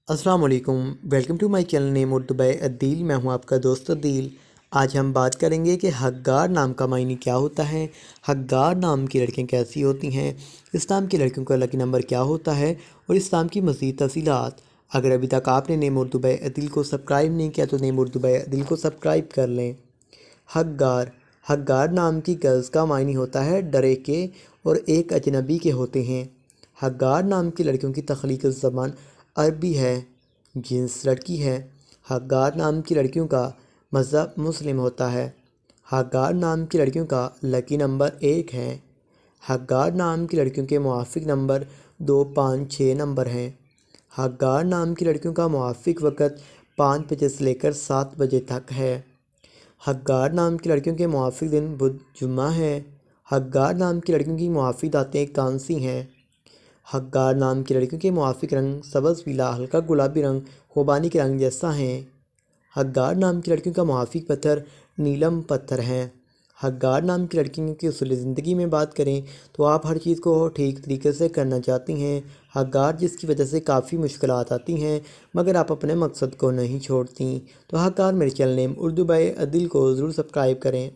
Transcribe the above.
अस्सलाम वालेकुम। Welcome to my channel name Urdu by Adeel. मैं हूं आपका दोस्त अदील। आज हम बात करेंगे कि हक़्क़ार नाम का मायने क्या होता है, हक़्क़ार नाम की लड़कियां कैसी होती हैं, इस्लाम की लड़कियों का लकी नंबर क्या होता है और इस्लाम की मज़ीद तफ़सीलात। अगर अभी तक आपने नेम उर्दू बाय अदील को सब्सक्राइब नहीं किया तो नेम उर्दू बाय अदील को सब्सक्राइब कर लें। हक़्क़ार हक़्क़ार नाम की गर्ल्स का मायने होता है डरे के और एक अजनबी के होते हैं। हक़्क़ार नाम की लड़कियों की तख्लीक़ ज़बान अरबी है, जिन्स लड़की है। हक़्क़ार नाम की लड़कियों का मज़हब मुस्लिम होता है। हक़्क़ार नाम की लड़कियों का लकी नंबर 1 है। हक़्क़ार नाम की लड़कियों के मुआफ़िक नंबर 2, 5, 6 नंबर हैं। हक़्क़ार नाम की लड़कियों का मुआफ़िक वक़्त 5 बजे से लेकर 7 बजे तक है। हक़्क़ार नाम की लड़कियों के मुआफ़िक दिन बुध जुम्मा है। हक़्क़ार नाम की लड़कियों की मुआफ़िक दातें कांसी हैं। हक़्क़ार नाम की लड़कियों के मुआफ़िक रंग सब्ज़, पीला, हल्का गुलाबी रंग खुबानी के रंग जैसा हैं। हक़्क़ार नाम की लड़कियों का मुआफ़िक पत्थर नीलम पत्थर हैं। हक़्क़ार नाम की लड़कियों की उसूल ज़िंदगी में बात करें तो आप हर चीज़ को ठीक तरीके से करना चाहती हैं। हक़्क़ार जिसकी वजह से काफ़ी मुश्किलात आती हैं मगर आप अपने मकसद को नहीं छोड़ती। तो हक़्क़ार मेरे channel name Urdu by Adeel को ज़रूर सब्सक्राइब करें।